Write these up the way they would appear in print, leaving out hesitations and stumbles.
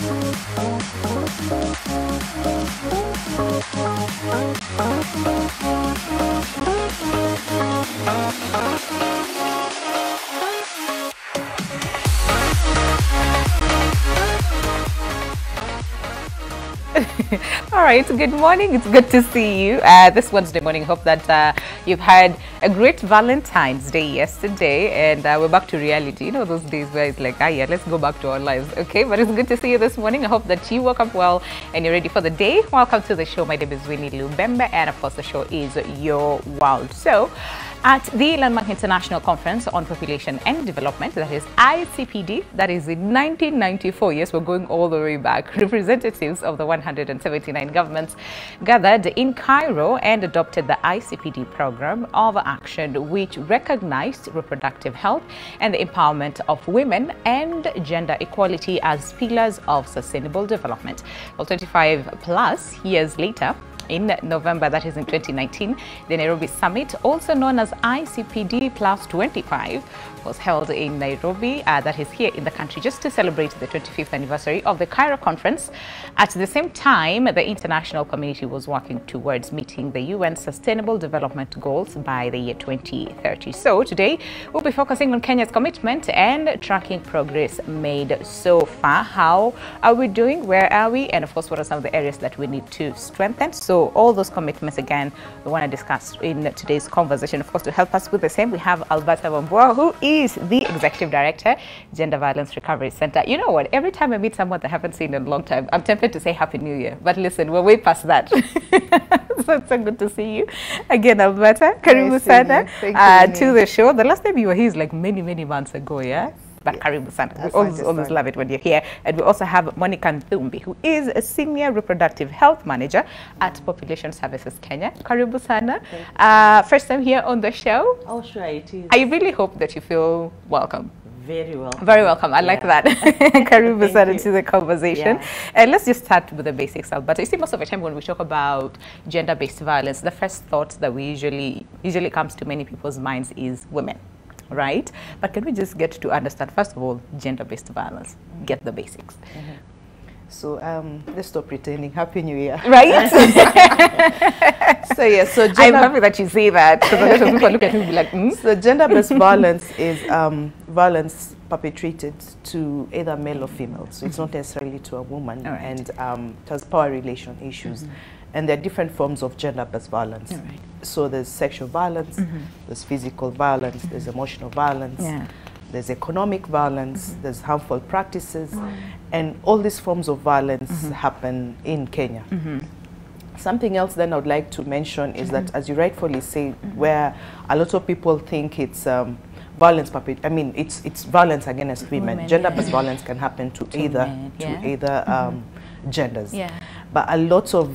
All right, good morning. It's good to see you this Wednesday morning. Hope that you've had a great Valentine's Day yesterday, and we're back to reality. You know, those days where it's like, yeah, let's go back to our lives. Okay, but it's good to see you this morning. I hope that you woke up well and you're ready for the day. Welcome to the show. My name is Winnie Lubembe, and of course, the show is Your World. So, at the Landmark International Conference on Population and Development, that is ICPD, that is in 1994, yes, we're going all the way back, representatives of the 179 governments gathered in Cairo and adopted the ICPD program of action, which recognized reproductive health and the empowerment of women and gender equality as pillars of sustainable development. Well, 25 plus years later, in November, that is in 2019, the Nairobi Summit, also known as ICPD25, was held in Nairobi, that is here in the country, just to celebrate the 25th anniversary of the Cairo Conference. At the same time, the international community was working towards meeting the UN Sustainable Development Goals by the year 2030. So today, we'll be focusing on Kenya's commitment and tracking progress made so far. How are we doing? Where are we? And of course, what are some of the areas that we need to strengthen? So all those commitments, again, we want to discuss in today's conversation. Of course, to help us with the same, we have Alberta Wambua, who is the Executive Director, Gender Violence Recovery Center. You know what? Every time I meet someone that I haven't seen in a long time, I'm tempted to say Happy New Year. But listen, we're way past that. So it's so good to see you again, Alberta. Karibu sana to the show. The last time you were here is like many, many months ago, yeah? But Karibu sana. We always love it when you're here. And we also have Monica Nthumbi, who is a Senior Reproductive Health Manager at Population Services Kenya. Karibu sana. First time here on the show. Oh, sure, it is. I really hope that you feel welcome. Very welcome. Very welcome. I like that. Karibu sana to the conversation. And let's just start with the basics, Alberta. You see, most of the time when we talk about gender-based violence, the first thought that we usually comes to many people's minds is women. Right? But can we just get to understand, first of all, gender-based violence? Get the basics. So let's stop pretending. Happy New Year. Right? So yeah, so I'm happy that you say that, because a lot of people look at me and be like, So gender-based violence is violence perpetrated to either male or female. So it's not necessarily to a woman. Right. And it has power relation issues. And there are different forms of gender-based violence. Right. So there's sexual violence, there's physical violence, there's emotional violence, there's economic violence, there's harmful practices, and all these forms of violence happen in Kenya. Something else then I would like to mention is that, as you rightfully say, where a lot of people think it's violence, it's violence against women. Gender-based violence can happen to either genders. But a lot of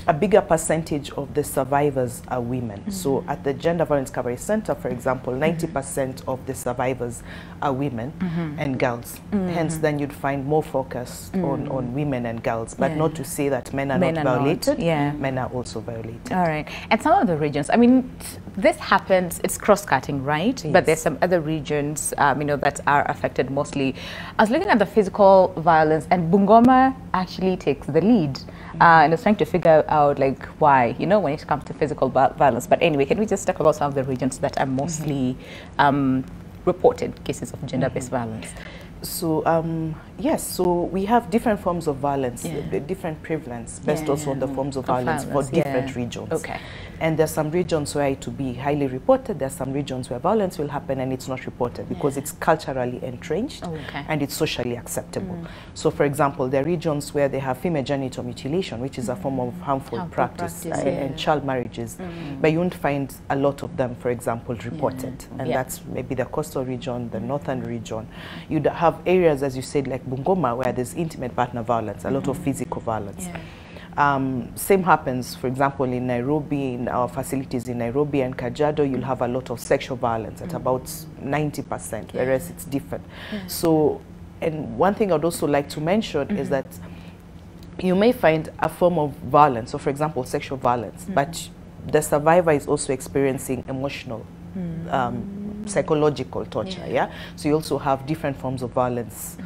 a bigger percentage of the survivors are women. So at the Gender Violence Recovery Center, for example, 90% of the survivors are women and girls. Hence, then you'd find more focus on women and girls, but not to say that men are not violated. Men are also violated. All right. And some of the regions, I mean, this happens, it's cross-cutting, right? Yes. But there's some other regions, you know, that are affected mostly. I was looking at the physical violence, and Bungoma actually takes the lead. And I was trying to figure out, like, why, you know, when it comes to physical violence. But anyway, can we just talk about some of the regions that are mostly reported cases of gender-based violence? So, yes, so we have different forms of violence, different prevalence, based also on the forms of violence for different regions. Okay. And there's some regions where it will be highly reported, there's some regions where violence will happen and it's not reported because it's culturally entrenched and it's socially acceptable. So, for example, there are regions where they have female genital mutilation, which is a form of harmful practice and child marriages, but you won't find a lot of them, for example, reported. And that's maybe the coastal region, the northern region. You'd have areas, as you said, like Bungoma, where there's intimate partner violence, a lot of physical violence. Same happens, for example, in Nairobi, in our facilities in Nairobi and Kajiado, you'll have a lot of sexual violence at about 90%, whereas it's different. So, and one thing I'd also like to mention is that you may find a form of violence, so for example, sexual violence, but the survivor is also experiencing emotional, psychological torture, So you also have different forms of violence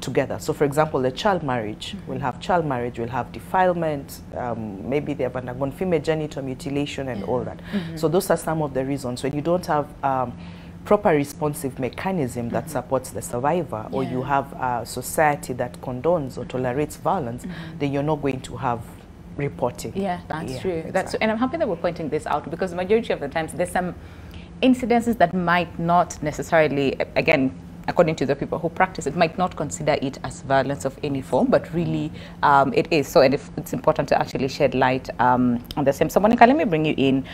together. So for example, the child marriage, we'll have child marriage, we'll have defilement, maybe they have undergone female genital mutilation and all that. So those are some of the reasons. When you don't have proper responsive mechanism that supports the survivor, or you have a society that condones or tolerates violence, then you're not going to have reporting. Yeah, that's true. That's true. And I'm happy that we're pointing this out, because the majority of the times there's some incidences that might not necessarily, again, according to the people who practice it, might not consider it as violence of any form, but really it is. So, and it's important to actually shed light on the same. So, Monica, let me bring you in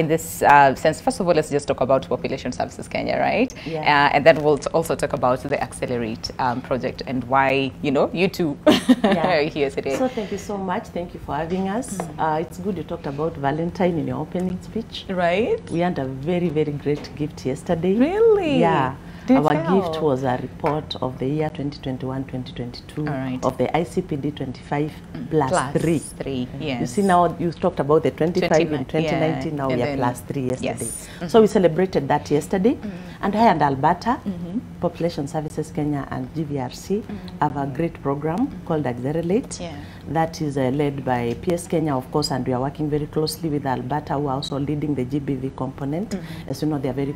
this sense. First of all, let's just talk about Population Services Kenya, right? Yeah. And then we'll also talk about the Accelerate project and why, you know, you two are here today. So, thank you so much. Thank you for having us. It's good you talked about Valentine in your opening speech. Right. We had a very, very great gift yesterday. Really? Yeah. Our tell. gift was a report of the year 2021-2022 right. of the ICPD25 plus 3. 3, yes. You see, now you talked about the 25 in 2019, now we are plus 3 yesterday. Yes. So we celebrated that yesterday. And I and Alberta, Population Services Kenya and GVRC have a great program called Accelerate. That is led by PS Kenya, of course, and we are working very closely with Alberta, who are also leading the GBV component. As you know, they are very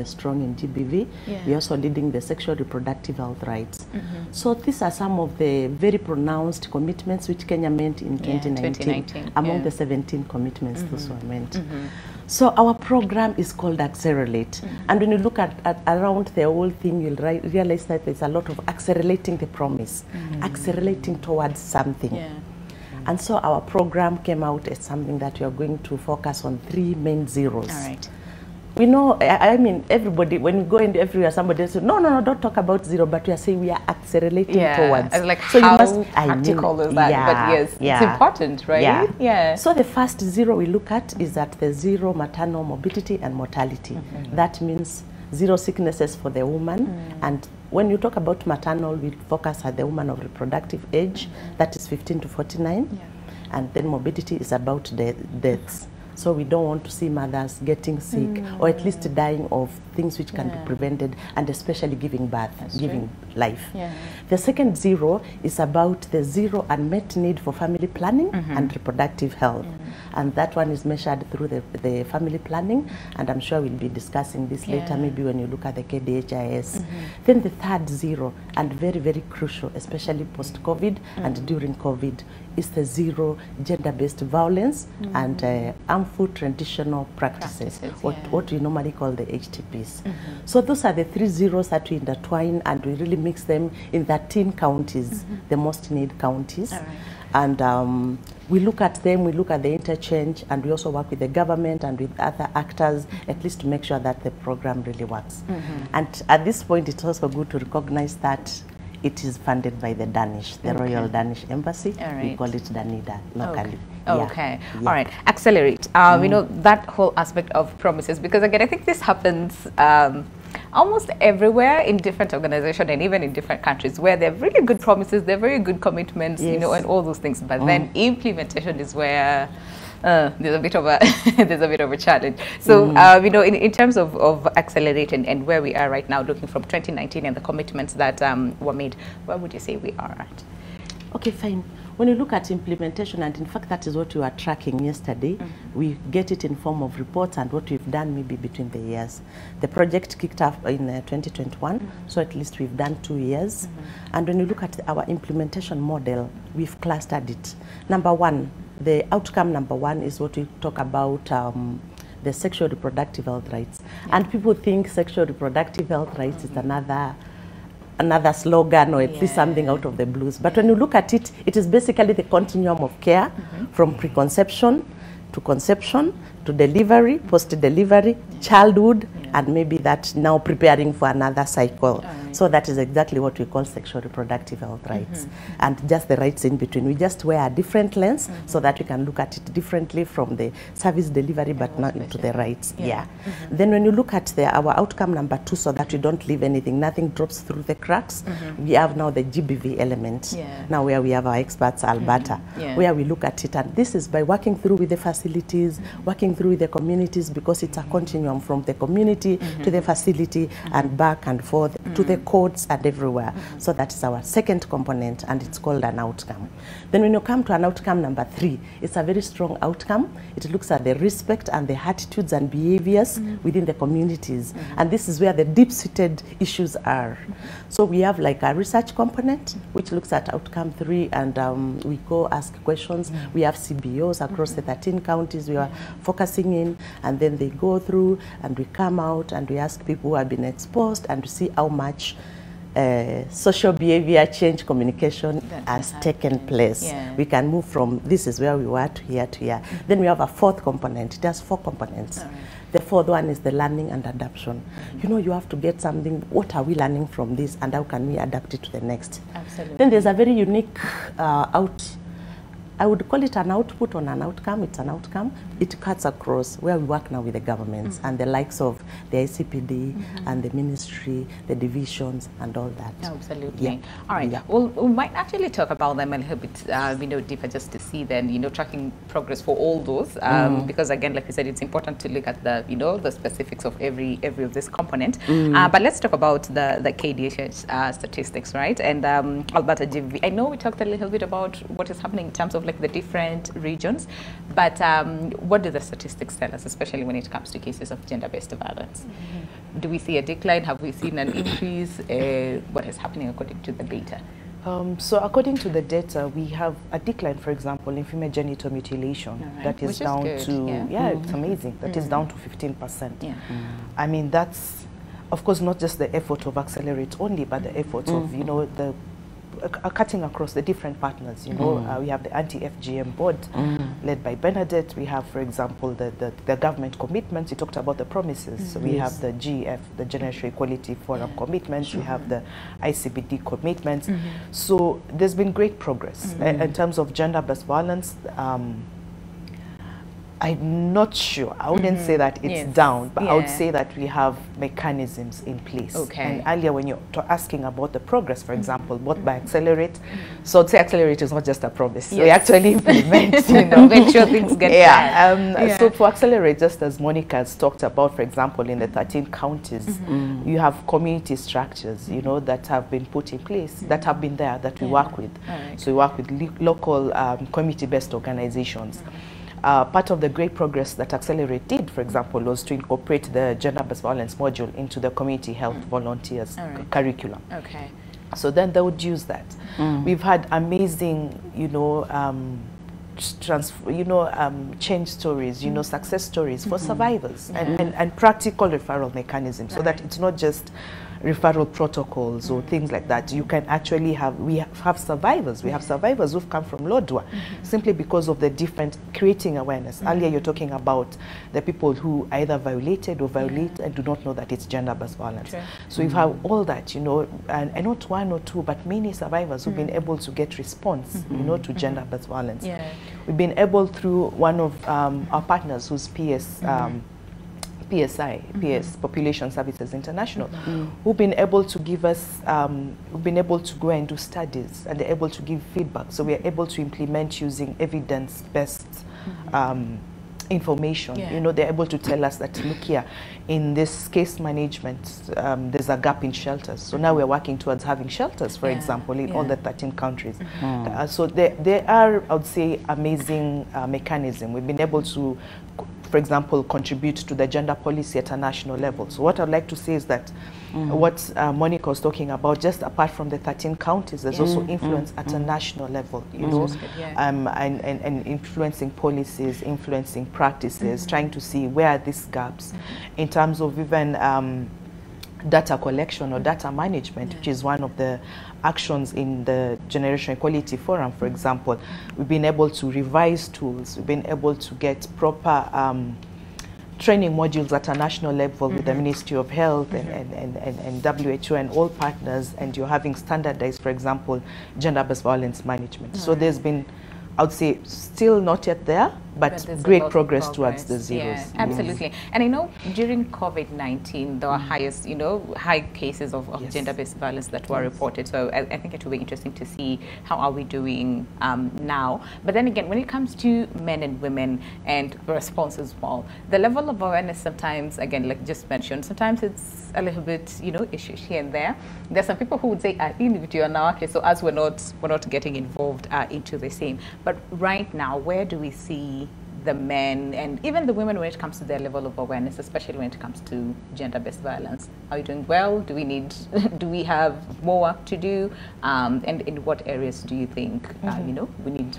strong in GBV. We are also leading the sexual reproductive health rights. So these are some of the very pronounced commitments which Kenya meant in 2019 among the 17 commitments those were meant. So our program is called Accelerate. And when you look at around the whole thing, you'll realize that there's a lot of accelerating the promise, accelerating towards something. And so our program came out as something that we are going to focus on 3 main zeros. All right. We know, I mean, everybody, when you go into everywhere, somebody says, no, don't talk about 0, but we are saying we are accelerating towards. And like, so how you must, practical is that? But yes, it's important, right? So the first 0 we look at is at the 0 maternal morbidity and mortality. That means 0 sicknesses for the woman. And when you talk about maternal, we focus at the woman of reproductive age, that is 15 to 49. And then morbidity is about deaths. So we don't want to see mothers getting sick or at least dying of things which can be prevented, and especially giving birth, giving life. The second 0 is about the 0 unmet need for family planning and reproductive health. And that one is measured through the family planning, and I'm sure we'll be discussing this later, maybe when you look at the KDHIS. Then the third 0, and very, very crucial, especially post-COVID and during COVID, is the 0 gender-based violence and harmful traditional practices, what we normally call the HTPs. So those are the 3 zeros that we intertwine, and we really mix them in 13 counties, the most need counties. And we look at them, we look at the interchange, and we also work with the government and with other actors, at least to make sure that the program really works. And at this point, it's also good to recognize that it is funded by the Danish, the Royal Danish Embassy. We call it Danida locally. All right. Accelerate. We know that whole aspect of promises, because again, I think this happens almost everywhere in different organizations and even in different countries, where they're really good promises, they're very good commitments, you know, and all those things. But then implementation is where there's a bit of a challenge. So you know, in terms of accelerating and where we are right now, looking from 2019 and the commitments that were made, where would you say we are at? Okay, fine. When you look at implementation, and in fact that is what we were tracking yesterday, we get it in form of reports and what we've done maybe between the years. The project kicked off in 2021, so at least we've done 2 years. And when you look at our implementation model, we've clustered it. Number 1, the outcome number 1 is what we talk about, the sexual reproductive health rights. And people think sexual reproductive health rights is another slogan, or at least something out of the blues. But when you look at it, it is basically the continuum of care from preconception to conception to delivery, post-delivery, childhood, and maybe that now preparing for another cycle. So that is exactly what we call sexual reproductive health rights, and just the rights in between. We just wear a different lens so that we can look at it differently from the service delivery, but not into the rights. Then when you look at our outcome number 2, so that we don't leave anything, nothing drops through the cracks, we have now the GBV element, now where we have our experts, Alberta, where we look at it, and this is by working through with the facilities, working through with the communities, because it's a continuum from the community to the facility and back and forth to the courts and everywhere. So that is our second component, and it's called an outcome. Then when you come to an outcome number 3, it's a very strong outcome. It looks at the respect and the attitudes and behaviors within the communities. And this is where the deep-seated issues are. So we have like a research component, which looks at outcome 3, and we go ask questions. We have CBOs across the 13 counties we are focusing in, and then they go through, and we come out and we ask people who have been exposed and to see how much social behavior change communication has taken place. Yeah. We can move from this is where we were to here to here. Then we have a fourth component. It has 4 components. Right. The fourth one is the learning and adaptation. You know, you have to get something, what are we learning from this, and how can we adapt it to the next? Absolutely. Then there's a very unique I would call it an output on an outcome. It's an outcome. It cuts across where we work now with the governments and the likes of the ICPD and the ministry, the divisions, and all that. Absolutely. Yeah. All right. Yeah. Well, we might actually talk about them a little bit, deeper, just to see then, tracking progress for all those. Because again, like you said, it's important to look at the, the specifics of every of this component. But let's talk about the KDH statistics, right? And Alberta, I know we talked a little bit about what is happening in terms of like the different regions, but what do the statistics tell us, especially when it comes to cases of gender-based violence? Do we see a decline? Have we seen an increase? What is happening according to the data? So according to the data, we have a decline, for example, in female genital mutilation. Right. That is down to, it's amazing. That is down to 15%. Yeah. I mean, that's, of course, not just the effort of Accelerate only, but the efforts of, the cutting across the different partners. We have the anti-FGM board led by Bernadette. We have, for example, the government commitments. You talked about the promises. So we have the GF, the Generational Equality Forum commitments. We have the ICPD commitments. So there's been great progress in terms of gender-based violence. I'm not sure. I wouldn't say that it's down, but I would say that we have mechanisms in place. Okay. And earlier when you're asking about the progress, for example, what by Accelerate, so I'd say Accelerate is not just a promise. We actually implement, make sure things get done. So for Accelerate, just as Monica has talked about, for example, in the 13 counties, you have community structures, that have been put in place, that have been there, that we work with. So we work with local community-based organizations. Part of the great progress that Accelerate did, for example, was to incorporate the gender-based violence module into the community health volunteers curriculum. Okay. So then they would use that. We've had amazing, change stories, success stories for survivors and practical referral mechanisms, so that it's not just referral protocols or things like that. You can actually we have survivors. We have survivors who've come from Lodwar simply because of the different, creating awareness. Earlier you're talking about the people who either violated or violate and do not know that it's gender-based violence. So we've had all that, and not one or two, but many survivors who've been able to get response, to gender-based violence. We've been able, through one of our partners who's PS Population Services International, who've been able to give us, who've been able to go and do studies, and they're able to give feedback. So we are able to implement using evidence-based information. They're able to tell us that, look here, in this case management, there's a gap in shelters. So now we're working towards having shelters, for example, in all the 13 countries. So there are, I would say, amazing mechanism. We've been able to, for example, contribute to the gender policy at a national level. So what I'd like to say is that what Monica was talking about, just apart from the 13 counties, there's also influence at a national level, and influencing policies, influencing practices, trying to see where are these gaps in terms of even data collection or data management, which is one of the actions in the Generational Equality Forum, for example. We've been able to revise tools. We've been able to get proper training modules at a national level with the Ministry of Health and WHO and all partners, and you're having standardized, for example, gender-based violence management. So there's been, I would say, still not yet there, but there's great progress towards the zeros. Yeah, absolutely. And I know during COVID-19, there were highest, high cases of gender-based violence that were reported. So I think it will be interesting to see how are we doing now. But then again, when it comes to men and women and the response as well, the level of awareness sometimes, again, like just mentioned, sometimes it's a little bit, issues here and there. There's some people who would say, so as we're not getting involved into the same. But right now, where do we see the men and even the women when it comes to their level of awareness, especially when it comes to gender-based violence? Are we doing well? Do we have more work to do? And in what areas do you think,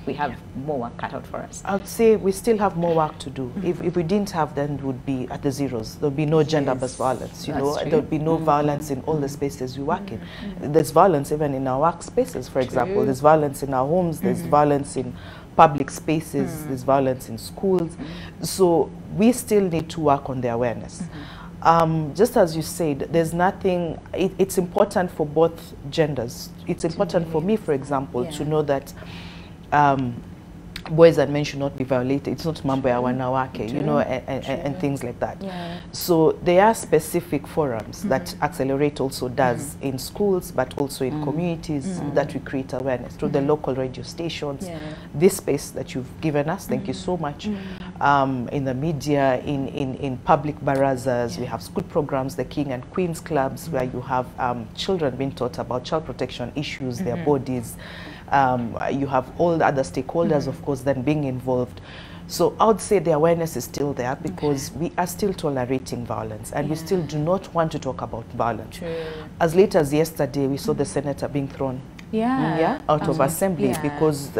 we have more work cut out for us? I would say we still have more work to do. If we didn't have, then it would be at the zeros. There would be no gender-based violence, There would be no violence in all the spaces we work in. There's violence even in our workspaces, for example. There's violence in our homes, there's violence in public spaces, there's violence in schools. So we still need to work on the awareness. Just as you said, there's nothing, it's important for both genders. It's important for me, for example, to know that boys and men should not be violated. It's not mambo ya wanawake, and things like that. So there are specific forums that Accelerate also does in schools, but also in communities that we create awareness through the local radio stations. This space that you've given us, thank you so much. In the media, in public barazas, we have school programs, the King and Queens clubs, where you have children being taught about child protection issues, their bodies. You have all the other stakeholders, of course, then being involved. So I would say the awareness is still there because we are still tolerating violence and we still do not want to talk about violence. As late as yesterday, we saw the senator being thrown out of assembly because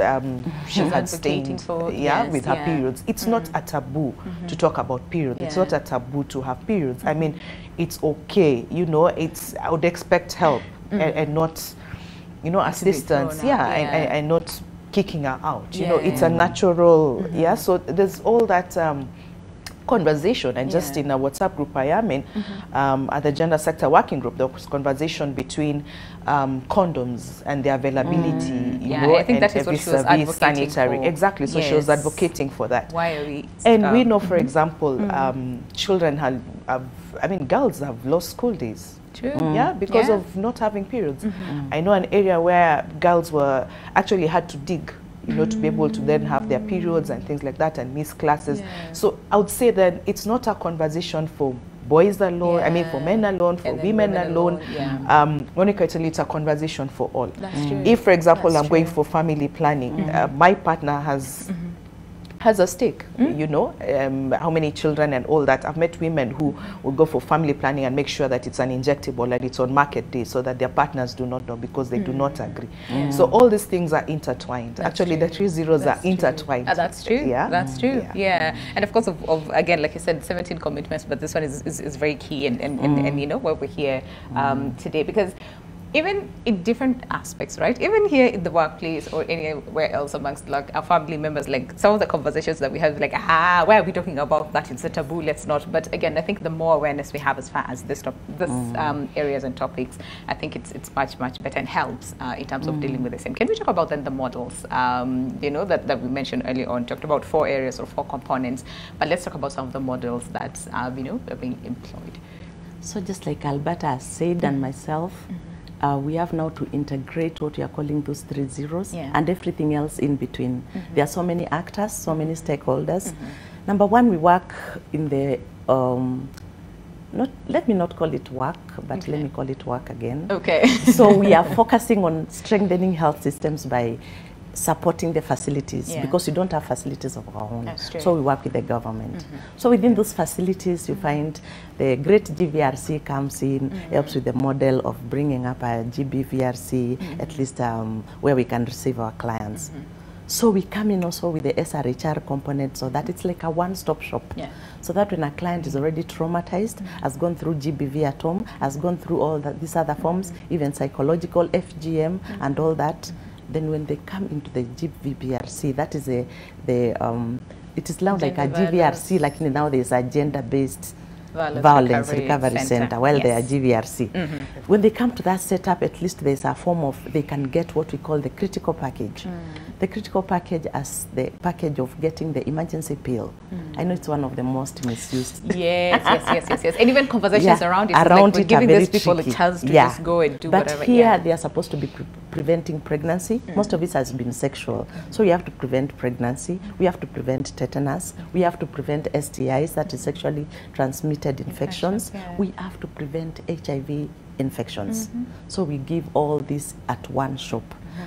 she had stained with her periods. It's not a taboo to talk about periods. It's not a taboo to have periods. I mean, it's okay. I would expect help and not assistance, and not kicking her out. It's a natural, so there's all that conversation. And just in a WhatsApp group I am in, at the Gender Sector Working Group, there was conversation between condoms and their availability, I think that is what she was advocating sanitary. For. Exactly, so she was advocating for that. Why are we? And we know, for example, children girls have lost school days. Because of not having periods. I know an area where girls were actually had to dig, to be able to then have their periods and things like that and miss classes. So I would say that it's not a conversation for boys alone, for men alone, for women alone. Monica, it's a conversation for all. If, for example, I'm going for family planning, my partner has a stake, how many children and all that. I've met women who will go for family planning and make sure that it's an injectable and it's on market day so that their partners do not know because they do not agree. So all these things are intertwined. Actually, the 3 zeros are intertwined. That's true. That's true. And of course, again, like you said, 17 commitments, but this one is very key and why we're here today, because even in different aspects, right? Even here in the workplace or anywhere else amongst like our family members, like some of the conversations that we have, like, why are we talking about that? It's a taboo, let's not. But again, I think the more awareness we have as far as this areas and topics, I think it's much better and helps in terms of dealing with the same. Can we talk about then the models, that we mentioned earlier on, talked about 4 areas or 4 components, but let's talk about some of the models that are being employed. So just like Alberta has said and myself, we have now to integrate what we are calling those 3 zeros and everything else in between. There are so many actors, so many stakeholders. Number 1, we work in the, let me not call it work, but let me call it work again. So we are focusing on strengthening health systems by supporting the facilities because we don't have facilities of our own. So we work with the government. So within those facilities, you find the great GVRC comes in, helps with the model of bringing up a GBVRC, at least where we can receive our clients. So we come in also with the SRHR component, so that it's like a one-stop shop. So that when a client is already traumatized, has gone through GBV at home, has gone through all these other forms, even psychological, FGM, and all that, then when they come into the GVRC, that is it is now like a GVRC, like now there's a gender-based violence recovery center while they are GVRC. When they come to that setup, at least there's a form of, they can get what we call the critical package. the critical package as the package of getting the emergency pill. I know it's one of the most misused. Yes. And even conversations around it, around like it giving are very these people tricky. a chance to just go and do but whatever. But here they are supposed to be preventing pregnancy. Most of it has been sexual. So we have to prevent pregnancy. We have to prevent tetanus. We have to prevent STIs, that is sexually transmitted infections. We have to prevent HIV infections. So we give all this at one shop.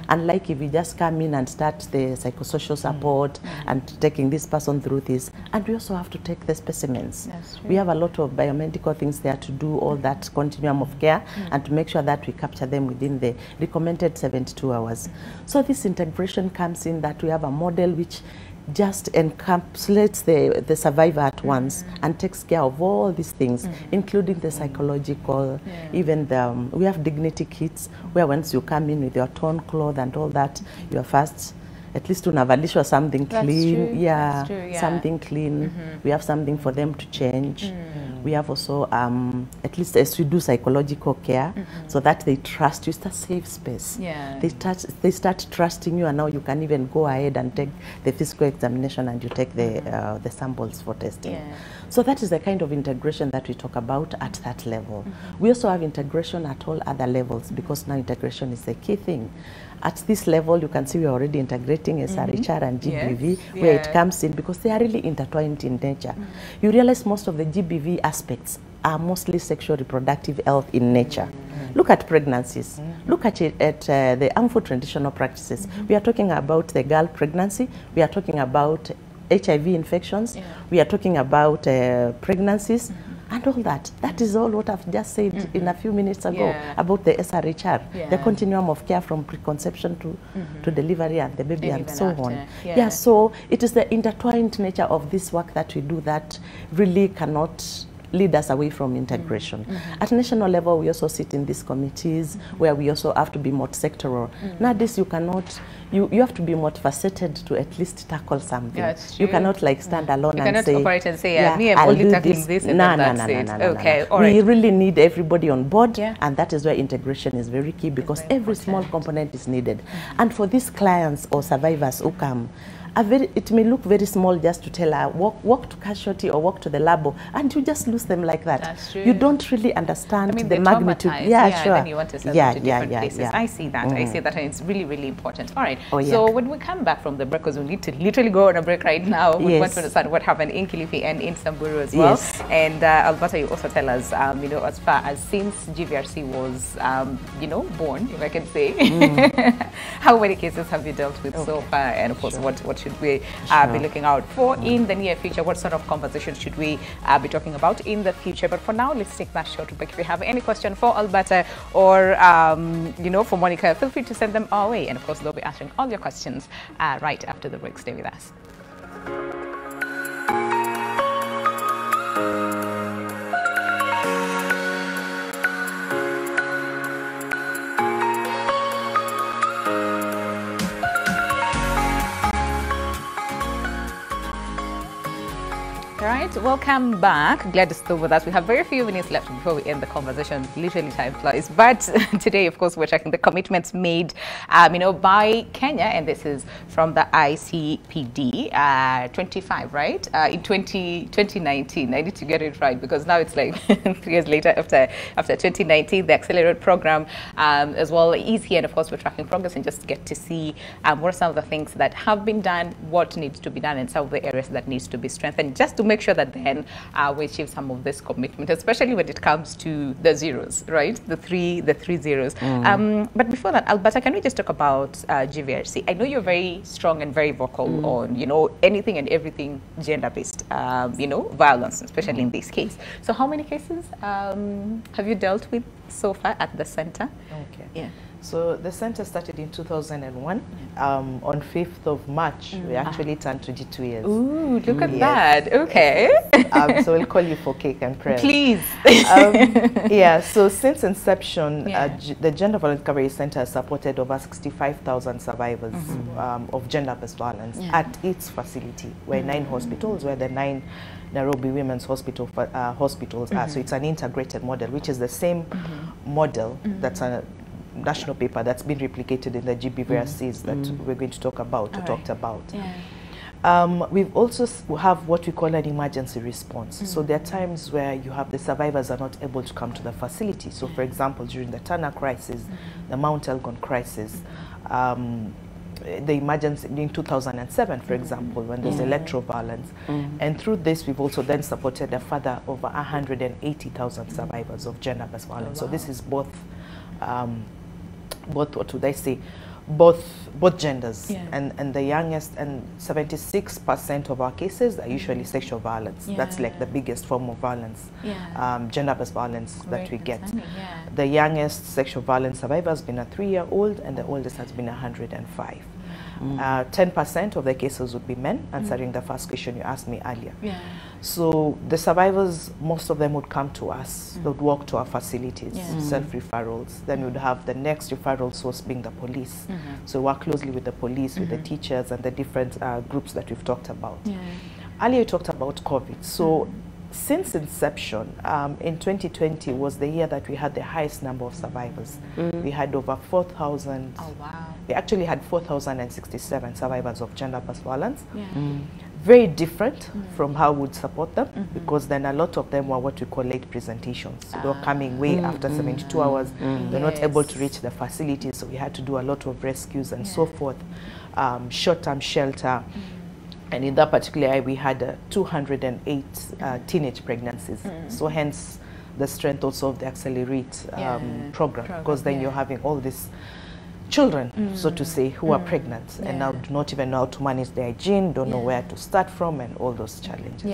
Unlike if you just come in and start the psychosocial support and taking this person through this. And we also have to take the specimens. We have a lot of biomedical things there to do all that continuum of care and to make sure that we capture them within the recommended 72 hours. So this integration comes in that we have a model which just encapsulates the survivor at once and takes care of all these things, including the psychological, even the, we have dignity kits, where once you come in with your torn cloth and all that, you are first, at least unavalishwa something clean. Something clean. We have something for them to change. We have also, at least as we do psychological care, so that they trust you. It's a safe space. They start trusting you, and now you can even go ahead and take the physical examination and you take the samples for testing. So that is the kind of integration that we talk about at that level. We also have integration at all other levels, because now integration is the key thing. At this level, you can see we're already integrating SRHR and GBV, where it comes in, because they are really intertwined in nature. You realize most of the GBV aspects are mostly sexual reproductive health in nature. Look at pregnancies. Look at the harmful traditional practices. We are talking about the girl pregnancy. We are talking about HIV infections. We are talking about pregnancies. And all that. That is all what I've just said in a few minutes ago about the SRHR, the continuum of care from preconception to delivery and the baby and so on. So it is the intertwined nature of this work that we do that really cannot lead us away from integration. At national level, we also sit in these committees where we also have to be multi-sectoral. Nowadays, you cannot, you have to be multifaceted to at least tackle something. You cannot like stand alone and say, operate and say, me, I'm only tackling this and that's it. Okay, all right. We really need everybody on board, and that is where integration is very key, because every small component is needed. And for these clients or survivors who come, it may look very small just to tell her, walk to casualty or walk to the labo, and you just lose them like that. That's true. You don't really understand the magnitude. And then you want to send them to different places. I see that. I see that, and it's really, really important. All right. So when we come back from the break, because we need to literally go on a break right now, we want to understand what happened in Kilifi and in Samburu as well. And Alberta, you also tell us, you know, as far as since GVRC was, you know, born, if I can say, how many cases have you dealt with so far, and of course, what should we be looking out for in the near future? What sort of conversations should we be talking about in the future? But for now, let's take that short break. If you have any question for Alberta or, you know, for Monica, feel free to send them our way. And of course, they'll be answering all your questions right after the break. Stay with us. Right, welcome back. Glad to still with us. We have very few minutes left before we end the conversation. Literally, time flies. But today, of course, we're checking the commitments made, you know, by Kenya, and this is from the ICPD25, right? In 2019. I need to get it right because now it's like 3 years later after 2019. The accelerated program as well is here, and of course, we're tracking progress and just get to see what are some of the things that have been done, what needs to be done, and some of the areas that needs to be strengthened, just to make sure that then we achieve some of this commitment, especially when it comes to the zeros, right? The three zeros. But before that, Alberta, can we just talk about GVRC? I know you're very strong and very vocal on, you know, anything and everything gender-based, you know, violence, especially in this case. So how many cases have you dealt with so far at the center? So the center started in 2001. On 5th of March, we actually turned 22 years. Ooh, look at that. Okay. So we'll call you for cake and prayer. Please. So since inception, the Gender Violence Recovery Center has supported over 65,000 survivors of gender-based violence at its facility. We're 9 hospitals, where the 9 Nairobi Women's Hospital hospitals are. So it's an integrated model, which is the same model that's national paper that's been replicated in the GBVRCs that we're going to talk about or talked about. We've also have what we call an emergency response. So there are times where you have the survivors are not able to come to the facility. So for example, during the Tana crisis, the Mount Elgon crisis, the emergency in 2007, for example, when there's electoral violence. And through this, we've also then supported a further over 180,000 survivors of gender-based violence. So this is both, what would I say, both genders, and the youngest, and 76% of our cases are usually sexual violence. That's like the biggest form of violence, gender-based violence that we get. The youngest sexual violence survivor has been a 3-year-old, and the oldest has been 105. 10% of the cases would be men, answering the first question you asked me earlier. So the survivors, most of them would come to us. They would walk to our facilities, self-referrals. Then we'd have the next referral source being the police. So work closely with the police, with the teachers, and the different groups that we've talked about. Earlier you talked about COVID. So since inception, in 2020 was the year that we had the highest number of survivors. We had over 4,000. Oh, wow. We actually had 4,067 survivors of gender-based violence. Very different from how we would support them, because then a lot of them were what we call late presentations. So they were coming way after 72 hours. They're not able to reach the facilities, so we had to do a lot of rescues and so forth. Short-term shelter. And in that particular area, we had 208 teenage pregnancies. So hence the strength also of the Accelerate program, because then you're having all these children, so to say, who are pregnant and now do not even know how to manage their hygiene, don't know where to start from, and all those challenges.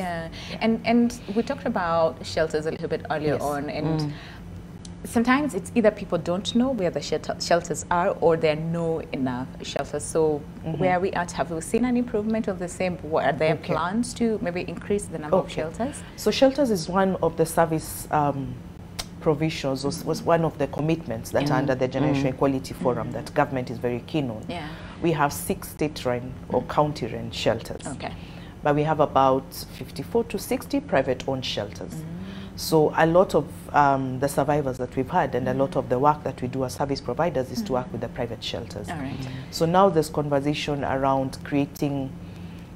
And we talked about shelters a little bit earlier on, and sometimes it's either people don't know where the shelters are, or there are no enough shelters. So where are we at? Have we seen an improvement of the same? What are there plans to maybe increase the number of shelters? So shelters is one of the service provisions, was one of the commitments that are under the Generation Equality Forum that government is very keen on. We have 6 state-run or county-run shelters. But we have about 54 to 60 private-owned shelters. So a lot of the survivors that we've had, and a lot of the work that we do as service providers, is to work with the private shelters. So now there's conversation around creating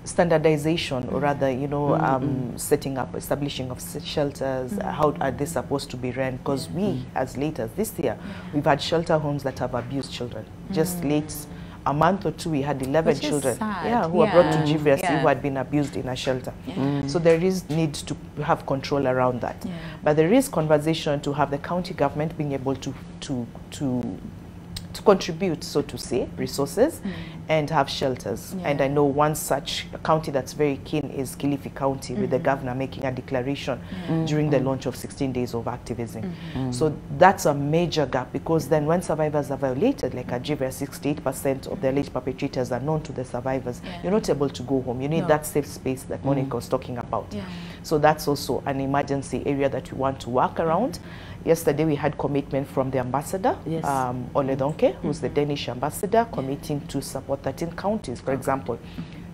standardization, or rather, you know, setting up, establishing of shelters. How are they supposed to be run? Because we, as late as this year, we've had shelter homes that have abused children. Just late, a month or two, we had 11 children who were brought to GVRC who had been abused in a shelter. So there is need to have control around that. But there is conversation to have the county government being able to contribute, so to say, resources and have shelters. And I know one such county that's very keen is Kilifi County, with the governor making a declaration during the launch of 16 days of activism. So that's a major gap, because then when survivors are violated, like at GVR, 68% of the alleged perpetrators are known to the survivors. You're not able to go home. You need that safe space that Monica was talking about. So that's also an emergency area that we want to work around. Yesterday we had commitment from the ambassador, Ole Donke, who's the Danish ambassador, committing to support 13 counties, for example,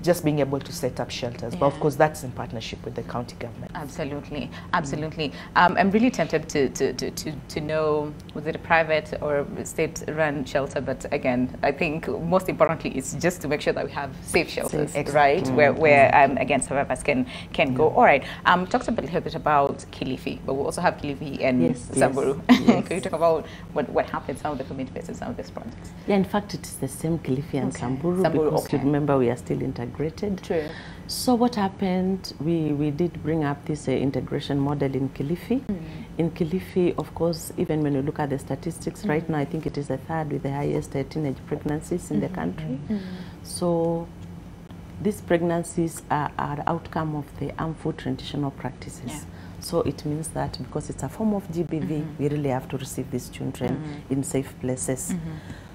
just being able to set up shelters. But of course, that's in partnership with the county government. Absolutely, absolutely. I'm really tempted to know, was it a private or state-run shelter? But again, I think most importantly, it's just to make sure that we have safe shelters, right? Where again, survivors can go. All right. Talked a little bit about Kilifi, but we also have Kilifi and Samburu. Can you talk about what happened, some of the commitments and some of these projects? Yeah, in fact, it's the same Kilifi and Samburu, because you remember we are still integrated. True. So what happened, we did bring up this integration model in Kilifi. In Kilifi, of course, even when you look at the statistics, right now I think it is the 3rd with the highest teenage pregnancies in the country. So these pregnancies are outcome of the harmful traditional practices. So it means that because it's a form of GBV, we really have to receive these children in safe places.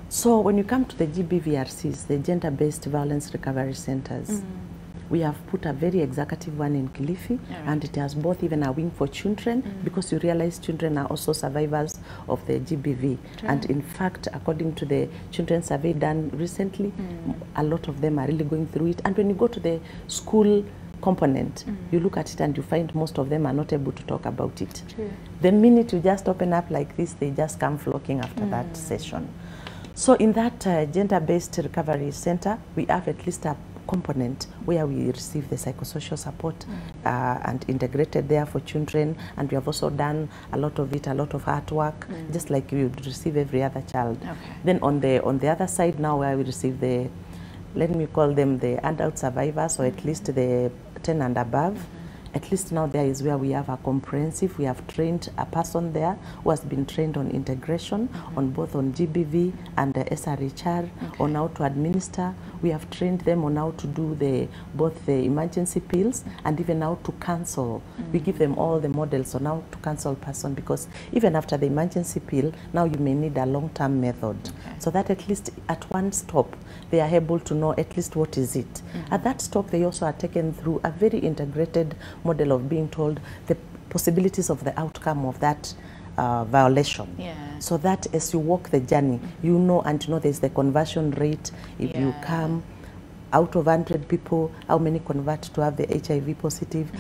So when you come to the GBVRCs, the gender-based violence recovery centers, we have put a very executive one in Kilifi, and it has both even a wing for children, because you realize children are also survivors of the GBV. And in fact, according to the children survey done recently, a lot of them are really going through it. And when you go to the school component, you look at it and you find most of them are not able to talk about it. True. The minute you just open up like this, they just come flocking after that session. So in that gender-based recovery center, we have at least a component where we receive the psychosocial support and integrated there for children, and we have also done a lot of it, a lot of artwork, just like we would receive every other child. Okay. Then on the other side now, where we receive the, let me call them the adult survivors, or at least the 10 and above. At least now there is where we have a comprehensive, we have trained a person there who has been trained on integration, on both on GBV and the SRHR, on how to administer. We have trained them on how to do both the emergency pills and even how to cancel. We give them all the models on how to cancel person, because even after the emergency pill, now you may need a long-term method. So that at least at one stop, they are able to know at least what is it. At that stop, they also are taken through a very integrated model of being told the possibilities of the outcome of that violation. So that as you walk the journey, you know, and you know there's the conversion rate. If you come out of 100 people, how many convert to have the HIV positive?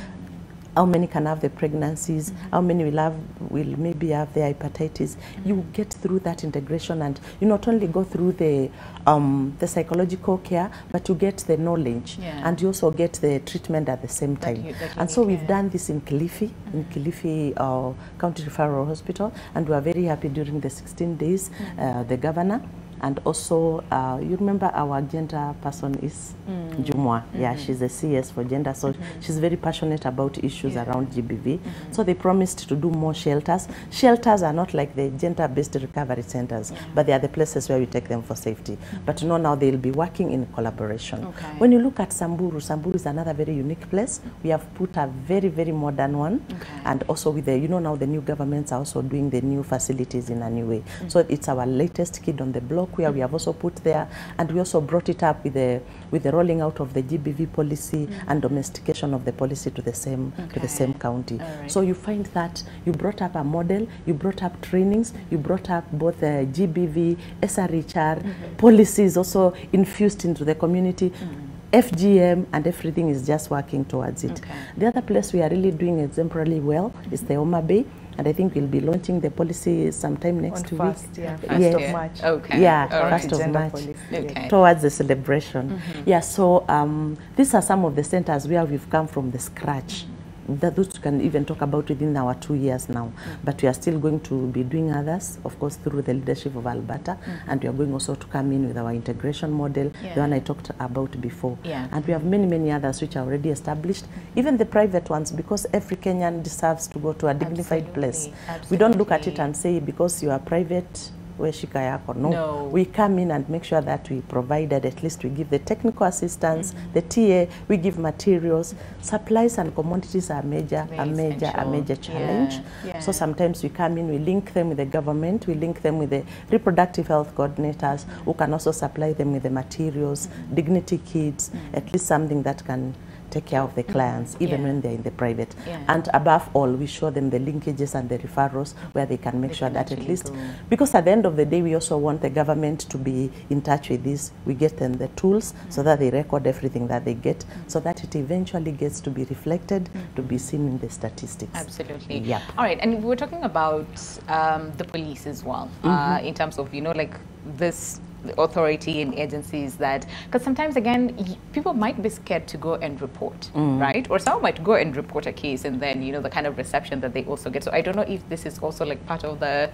How many can have the pregnancies? How many will maybe have the hepatitis? You get through that integration, and you not only go through the psychological care, but you get the knowledge, and you also get the treatment at the same time. And so we've done this in Kilifi, County Referral Hospital, and we are very happy during the 16 days, the governor. And also, you remember our gender person is Jumwa. Yeah, she's a CS for gender, so she's very passionate about issues around GBV. So they promised to do more shelters. Shelters are not like the gender-based recovery centers, but they are the places where we take them for safety. But you know, now they'll be working in collaboration. When you look at Samburu, Samburu is another very unique place. We have put a very, very modern one. And also with the, you know, now the new governments are also doing the new facilities in a new way. So it's our latest kid on the block, where we have also put there, and we also brought it up with the rolling out of the GBV policy and domestication of the policy to the same county. So you find that you brought up a model, you brought up trainings, you brought up both GBV, SRHR policies also infused into the community. FGM, and everything is just working towards it. The other place we are really doing exemplarily well is the Homa Bay, and I think we'll be launching the policy sometime next week. First of March. First of March, towards the celebration. So these are some of the centers where we've come from the scratch. Those we can even talk about within our 2 years now. But we are still going to be doing others, of course, through the leadership of Alberta. And we are going also to come in with our integration model, the one I talked about before. And we have many, many others which are already established, even the private ones, because every Kenyan deserves to go to a dignified place. We don't look at it and say, because you are private, no, we come in and make sure that we provided, at least we give the technical assistance, the TA, we give materials. Supplies and commodities are a major challenge. So sometimes we come in, we link them with the government, we link them with the reproductive health coordinators who can also supply them with the materials, dignity kits, at least something that can take care of the clients, even when they're in the private. And above all, we show them the linkages and the referrals where they can make sure that at least, because at the end of the day, we also want the government to be in touch with this. We get them the tools so that they record everything that they get, so that it eventually gets to be reflected, to be seen in the statistics. Absolutely. All right, and we're talking about the police as well, in terms of, you know, like this authority and agencies that, because sometimes again people might be scared to go and report, right? Or some might go and report a case, and then, you know, the kind of reception that they also get. So I don't know if this is also like part of the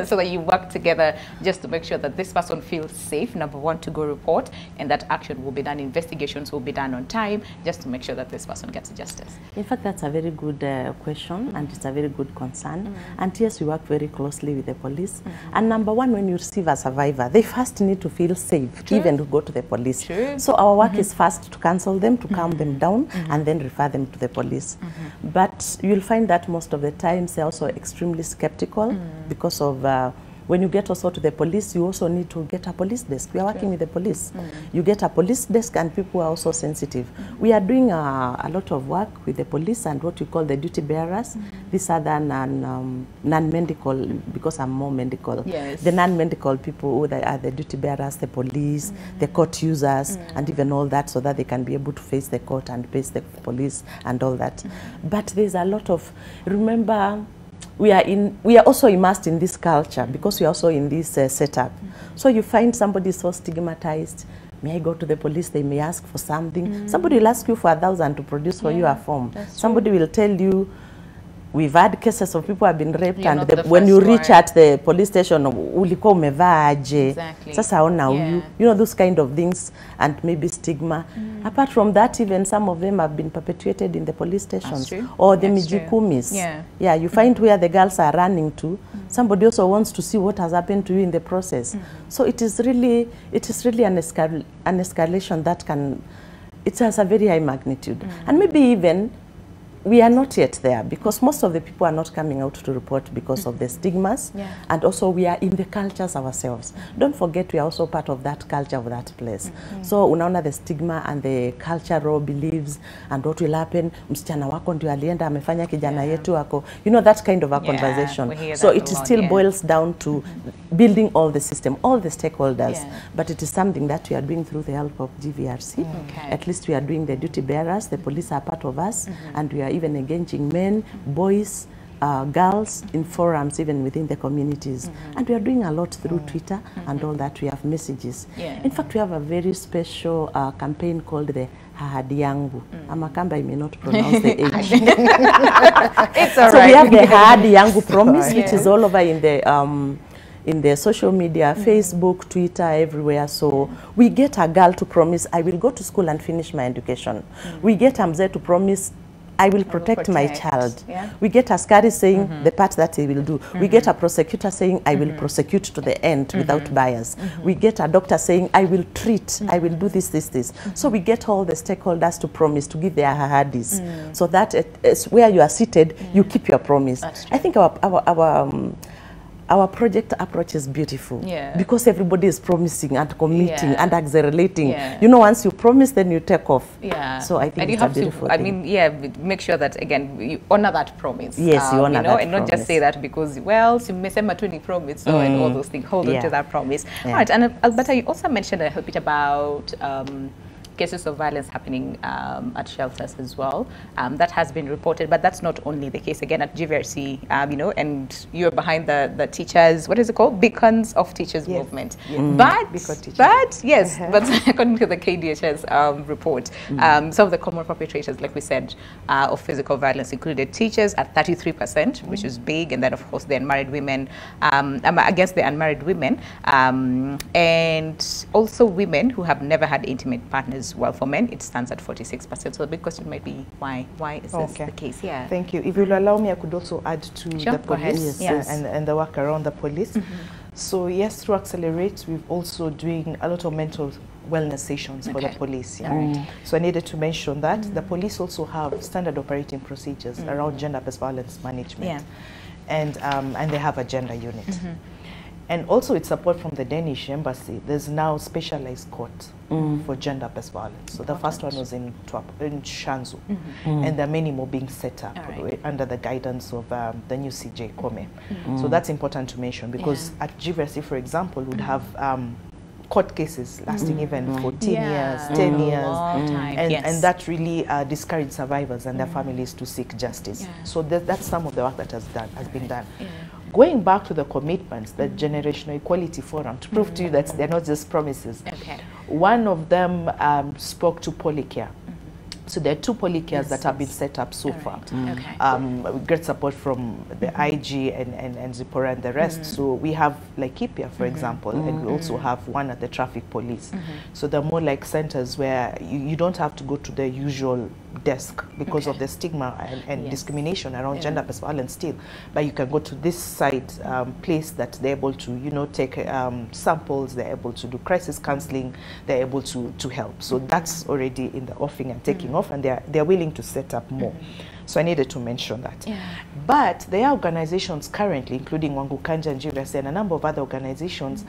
so that you work together just to make sure that this person feels safe, number one, to go report, and that action will be done, investigations will be done on time, just to make sure that this person gets justice. In fact, that's a very good question, and it's a very good concern. And yes, we work very closely with the police. And number one, when you receive a survivor, they first need to feel safe, even to go to the police. So our work is first to counsel them, to calm them down, and then refer them to the police. But you'll find that most of the times they're also extremely skeptical because of When you get also to the police, you also need to get a police desk. We are working with the police. You get a police desk and people are also sensitive. We are doing a lot of work with the police and what we call the duty bearers. These are the non-medical, because I'm more medical. Yes. The non-medical people who are the duty bearers, the police, the court users, and even all that, so that they can be able to face the court and face the police and all that. But there's a lot of, remember, we are also immersed in this culture because we are also in this setup. So you find somebody so stigmatized. May I go to the police? They may ask for something. Somebody will ask you for 1,000 to produce for you a form. Somebody will tell you, we've had cases of people have been raped. You're and when you reach at the police station, ulikuwa umevaa aje? Exactly. Sasa ona huyu. You know, those kind of things, and maybe stigma. Apart from that, even some of them have been perpetuated in the police stations or the mijikumis. Yeah, you find where the girls are running to. Somebody also wants to see what has happened to you in the process. So it is really an escalation that can, it has a very high magnitude. And maybe even we are not yet there, because most of the people are not coming out to report because of the stigmas, and also we are in the cultures ourselves. Don't forget, we are also part of that culture of that place. So unaona the stigma and the cultural beliefs and what will happen, msichana wako ndio alienda amefanya kijana yetu wako, you know, that kind of a conversation. So it still boils down to building all the system, all the stakeholders, but it is something that we are doing through the help of GVRC. At least we are doing the duty bearers, the police are part of us, and we are even engaging men, boys, girls in forums, even within the communities. And we are doing a lot through Twitter and all that. We have messages. In fact, we have a very special campaign called the Ahadi Yangu. Amakamba, I may not pronounce the H. It's all so right. we have the Ahadi Yangu promise, which is all over in the social media, Facebook, Twitter, everywhere. So we get a girl to promise, I will go to school and finish my education. We get a mzee to promise, I will protect my child. We get a askari saying the part that he will do. We get a prosecutor saying, I will prosecute to the end without bias. We get a doctor saying, I will treat, I will do this, this, this. So we get all the stakeholders to promise, to give their ahadis. So that where you are seated, you keep your promise. I think our project approach is beautiful because everybody is promising and committing and accelerating. You know, once you promise, then you take off. So I think it's a beautiful thing. I mean, make sure that, again, you honor that promise. Yes, you honor that and not just say that because, well, simesema tu ni promise, so and all those things. Hold on to that promise. All right, and Alberta, you also mentioned a bit about cases of violence happening at shelters as well. That has been reported, but that's not only the case. Again, at GVRC, you know, and you're behind the teachers, what is it called? Beacons of Teachers movement. But according to the KDHS report, some of the common perpetrators, like we said, of physical violence included teachers at 33%, which is big, and then of course the unmarried women, against the unmarried women, and also women who have never had intimate partners. Well, for men, it stands at 46%. So the big question might be, why is this the case? Thank you. If you'll allow me, I could also add to the police and the work around the police. So yes, through Accelerate, we've also doing a lot of mental wellness sessions for the police. So I needed to mention that the police also have standard operating procedures around gender-based violence management, and they have a gender unit. And also with support from the Danish embassy, there's now specialized court for gender-based violence. So the first one was in Shanzu, and there are many more being set up under the guidance of the new CJ Kome. So that's important to mention, because at GVRC, for example, would have court cases lasting even 14 years, 10 years, and that really discouraged survivors and their families to seek justice. So that's some of the work that has been done. Going back to the commitments, the Generational Equality Forum, to prove to you that they're not just promises. One of them spoke to polycare. So there are 2 polycares that have been set up so far. With great support from the IG and Zipporah and the rest. So we have Laikipia, for example, and we also have one at the traffic police. So they're more like centers where you don't have to go to the usual desk because of the stigma and discrimination around gender-based violence still. But you can go to this side place that they're able to, you know, take samples, they're able to do crisis counseling, they're able to help. So that's already in the offing and taking off, and they're willing to set up more. So I needed to mention that. But there are organizations currently, including Wangu Kanja and GVRC and a number of other organizations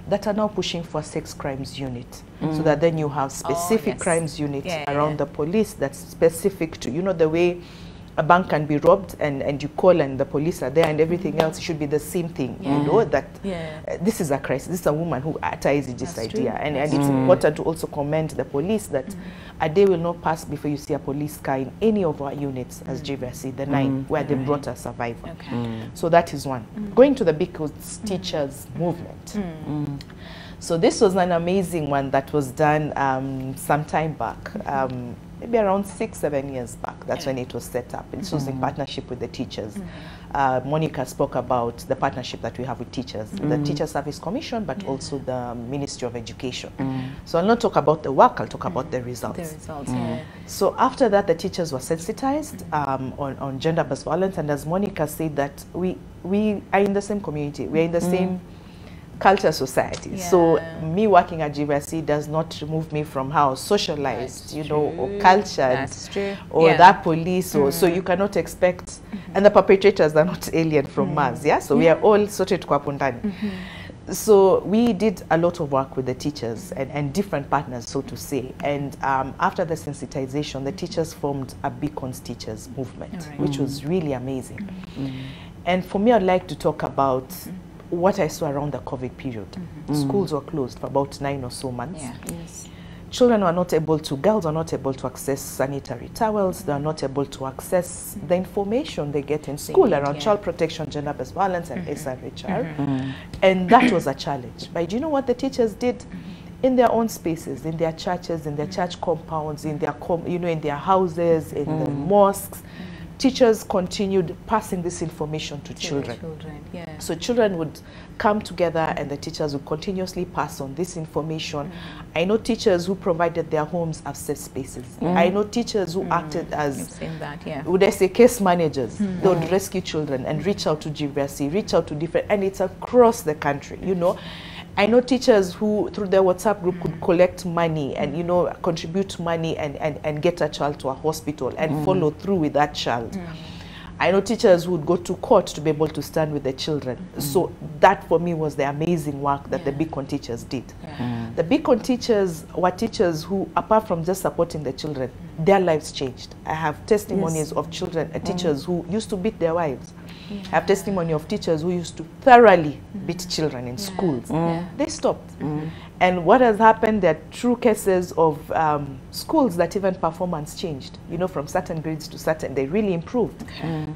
that are now pushing for a sex crimes unit. So that then you have specific crimes units around the police that's specific to, you know, the way a bank can be robbed and you call and the police are there and everything else should be the same thing. You know, that this is a crisis. This is a woman who ties this idea. And it's important to also commend the police that a day will not pass before you see a police car in any of our units as GVRC, the 9, where they brought a survivor. So that is one. Going to the big teachers movement. So this was an amazing one that was done some time back. Maybe around 6-7 years back. That's when it was set up. It was in partnership with the teachers. Monica spoke about the partnership that we have with teachers, the Teacher Service Commission, but also the Ministry of Education. So I'll not talk about the work, I'll talk about the results. So after that, the teachers were sensitized on gender-based violence, and as Monica said, that we are in the same community, we are in the same culture society. So me working at GVRC does not remove me from how socialized, you know, or cultured, or that police, or so you cannot expect, and the perpetrators are not alien from Mars, so we are all sorted kwa pundani. So we did a lot of work with the teachers and different partners, so to say, and after the sensitization, the teachers formed a Beacons Teachers movement, which was really amazing. And for me, I'd like to talk about what I saw around the COVID period. Schools were closed for about 9 or so months. Children were not able to, girls were not able to access sanitary towels, they are not able to access the information they get in school around child protection, gender-based violence, and SRHR. And that was a challenge. But do you know what the teachers did? In their own spaces, in their churches, in their church compounds, in their, in their houses, in the mosques, teachers continued passing this information to children. So children would come together and the teachers would continuously pass on this information. I know teachers who provided their homes as safe spaces. I know teachers who acted as, would I say, case managers. They would rescue children and reach out to GVRC, reach out to different, and it's across the country, you know. I know teachers who, through their WhatsApp group, could collect money and, you know, contribute money and get a child to a hospital and follow through with that child. I know teachers who would go to court to be able to stand with the children. So that, for me, was the amazing work that the Beacon teachers did. The Beacon teachers were teachers who, apart from just supporting the children, their lives changed. I have testimonies of children, teachers who used to beat their wives. I have testimony of teachers who used to thoroughly beat children in schools. They stopped. And what has happened, there are true cases of schools that even performance changed. You know, from certain grades to certain, they really improved.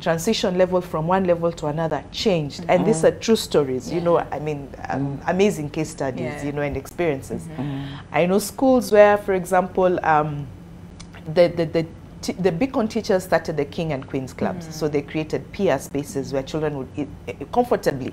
Transition level from one level to another changed. And these are true stories, you know, I mean, amazing case studies, you know, and experiences. I know schools where, for example, the Beacon teachers started the King and Queens clubs. So they created peer spaces where children would comfortably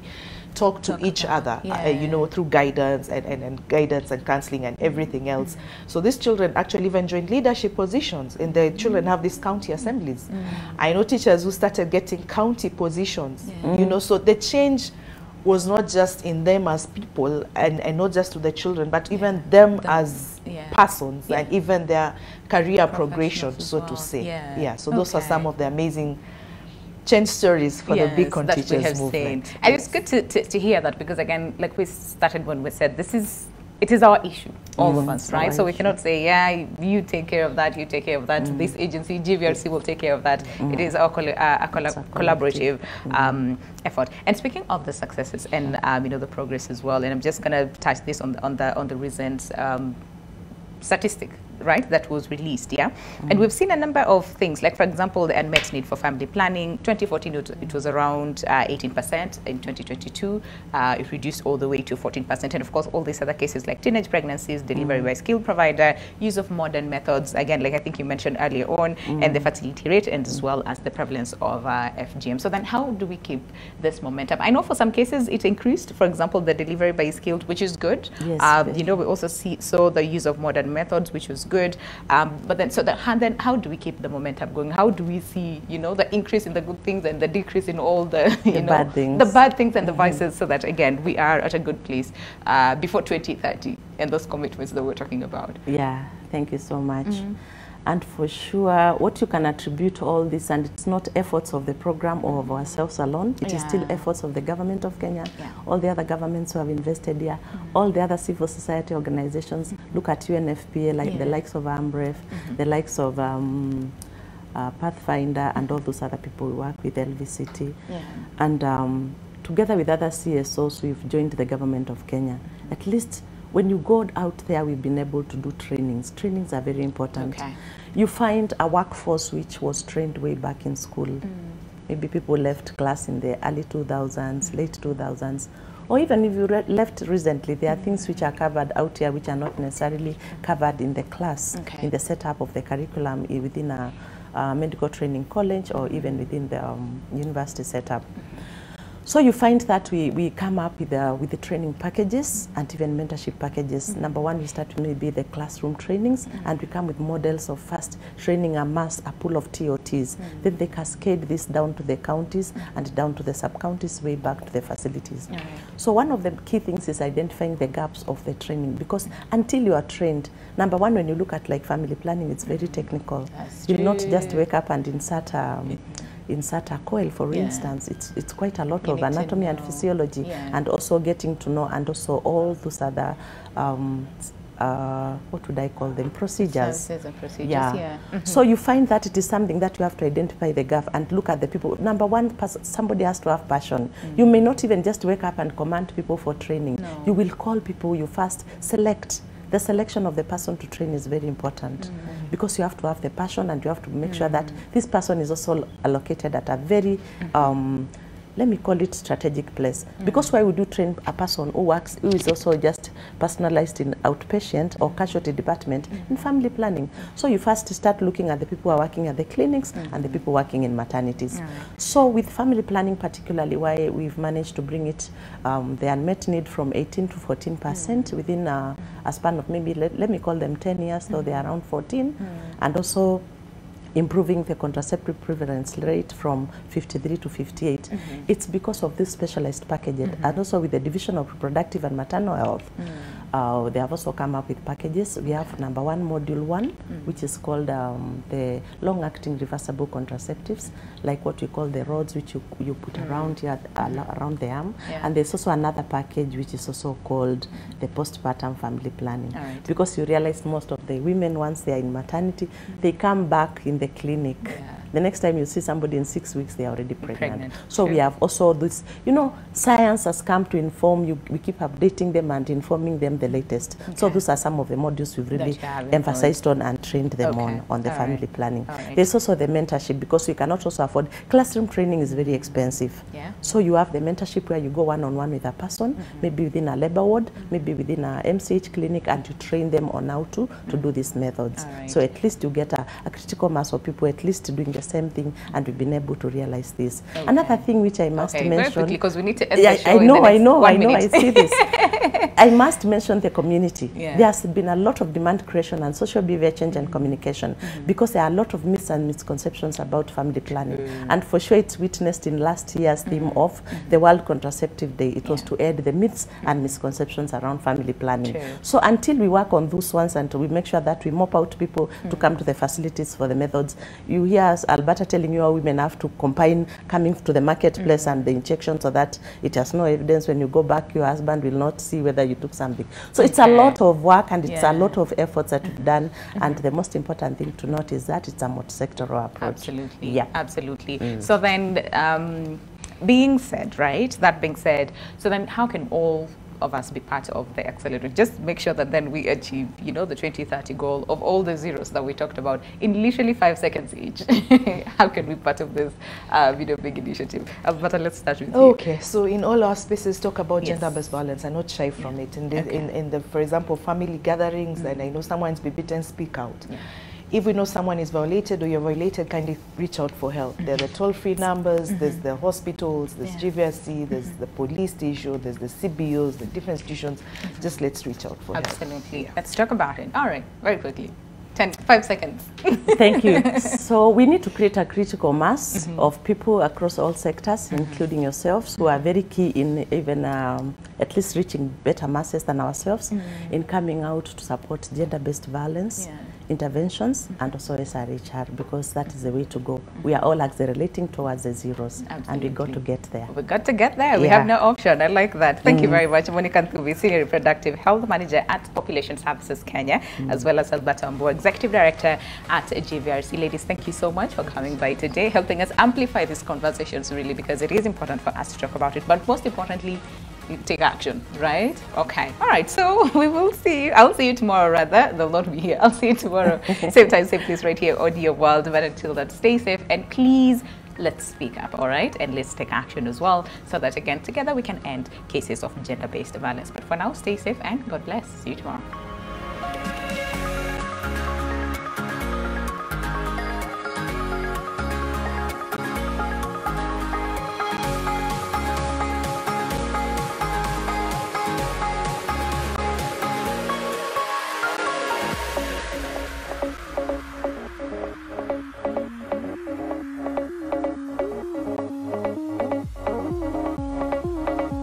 talk to each other, you know, through guidance and guidance and counseling and everything else. So these children actually even joined leadership positions, and the children have these county assemblies. I know teachers who started getting county positions, you know, so the change was not just in them as people and not just to the children, but even them as persons and even their career progression, so to say. So those are some of the amazing change stories for the Beacon teachers movement. And it's good to hear that, because again, like we started when we said, it is our issue, all of us, right? So we cannot say, you take care of that, you take care of that, this agency, GVRC, will take care of that. It is our collaborative effort. And speaking of the successes and you know, the progress as well, and I'm just going to touch this on the recent statistic, right, that was released, and we've seen a number of things, like, for example, the unmet need for family planning. 2014, it was around 18%. In 2022, it reduced all the way to 14%. And of course, all these other cases like teenage pregnancies, delivery by skilled provider, use of modern methods, again, like I think you mentioned earlier on, and the fertility rate, and as well as the prevalence of FGM. So then how do we keep this momentum? I know for some cases it increased, for example, the delivery by skilled, which is good. You know, we also saw the use of modern methods, which was good. But then, then how do we keep the momentum going? How do we see, you know, the increase in the good things and the decrease in all the, bad things. The bad things and the vices, so that, again, we are at a good place before 2030 and those commitments that we're talking about? Yeah, thank you so much. And for sure, what you can attribute to all this, and it's not efforts of the program or of ourselves alone, it is still efforts of the government of Kenya, all the other governments who have invested here, all the other civil society organizations. Look at UNFPA, like the likes of AMREF, the likes of Pathfinder, and all those other people we work with, LVCT. And together with other CSOs, we've joined the government of Kenya. At least when you go out there, we've been able to do trainings. Trainings are very important. You find a workforce which was trained way back in school. Maybe people left class in the early 2000s, late 2000s, or even if you left recently, there are things which are covered out here which are not necessarily covered in the class, in the setup of the curriculum within a medical training college or even within the university setup. So you find that we come up with the training packages and even mentorship packages. Number one, we start with maybe the classroom trainings, and we come with models of first training a pool of TOTs. Then they cascade this down to the counties and down to the sub-counties, way back to the facilities. So one of the key things is identifying the gaps of the training, because until you are trained, number one, when you look at like family planning, it's very technical. You'll not just wake up and insert a coil, for instance. It's quite a lot of anatomy and physiology, and also getting to know, and also all those other what would I call them, procedures. Services and procedures, So you find that it is something that you have to identify the gap and look at the people. Number one, somebody has to have passion. You may not even just wake up and command people for training. You will call people, you first select. The selection of the person to train is very important, because you have to have the passion, and you have to make sure that this person is also allocated at a very, let me call it, strategic place. Because why would you train a person who is also just personalized in outpatient or casualty department in family planning? So you first start looking at the people who are working at the clinics and the people working in maternities. So with family planning particularly, why we've managed to bring it, the unmet need from 18 to 14% within a span of maybe, let me call them 10 years, so they're around 14, and also improving the contraceptive prevalence rate from 53 to 58. It's because of this specialized package, and also with the Division of Reproductive and Maternal Health. They have also come up with packages. We have number one, module 1, which is called the long-acting reversible contraceptives, like what we call the rods, which you put around here, around the arm. And there's also another package which is also called the postpartum family planning. Because you realize most of the women, once they are in maternity, they come back in the clinic. The next time you see somebody in 6 weeks, they are already pregnant. So we have also this, you know, science has come to inform you. We keep updating them and informing them the latest. So those are some of the modules we've really emphasized on and trained them on the family planning. There's also the mentorship, because we cannot also afford, classroom training is very expensive. So you have the mentorship where you go one-on-one with a person, maybe within a labor ward, maybe within a MCH clinic, and you train them on how to do these methods. So at least you get a critical mass of people at least doing the same thing, and we've been able to realize this. Another thing which I must mention, because we need to end the show I know, I see this. I must mention the community. There has been a lot of demand creation and social behavior change and communication, because there are a lot of myths and misconceptions about family planning. And for sure, it's witnessed in last year's theme of the World Contraceptive Day. It was to end the myths and misconceptions around family planning. So until we work on those ones and we make sure that we mop out people to come to the facilities for the methods, you hear Alberta telling you how women have to combine coming to the marketplace and the injection, so that it has no evidence. When you go back, your husband will not see whether you took something. So it's a lot of work, and it's a lot of efforts that we've done. And the most important thing to note is that it's a multi-sectoral approach. Absolutely. Absolutely. So then, being said, that being said, so then how can all of us be part of the accelerator? Just make sure that then we achieve, you know, the 2030 goal of all the zeros that we talked about in literally 5 seconds each. How can we be part of this big initiative? Alberta, let's start with you. Okay, so in all our spaces, talk about gender-based violence and not shy from it. In the, for example, family gatherings, and I know someone's been beaten, speak out. If we know someone is violated or you're violated, kindly reach out for help. There are the toll-free numbers, there's the hospitals, there's GVRC, there's the police station, there's the CBOs, the different institutions. Just let's reach out for help. Absolutely. Let's talk about it. All right, very quickly. 5 seconds. Thank you. So we need to create a critical mass of people across all sectors, including yourselves, who are very key in even at least reaching better masses than ourselves in coming out to support gender-based violence interventions and also SRHR, because that is the way to go. We are all accelerating towards the zeros. Absolutely. And we got to get there. We got to get there. We have no option. I like that. Thank you very much. Monica Nthubi, Senior Reproductive Health Manager at Population Services Kenya, as well as Alberta Ambo, Executive Director at GVRC. Ladies, thank you so much for coming by today, helping us amplify these conversations, really, because it is important for us to talk about it. But most importantly, take action, right? Okay. All right. So we will see you. I'll see you tomorrow, rather. They'll not be here. I'll see you tomorrow. Same time, same place, right here on your world. But until then, stay safe and please, let's speak up, all right? And let's take action as well, so that again, together we can end cases of gender-based violence. But for now, stay safe and God bless. See you tomorrow.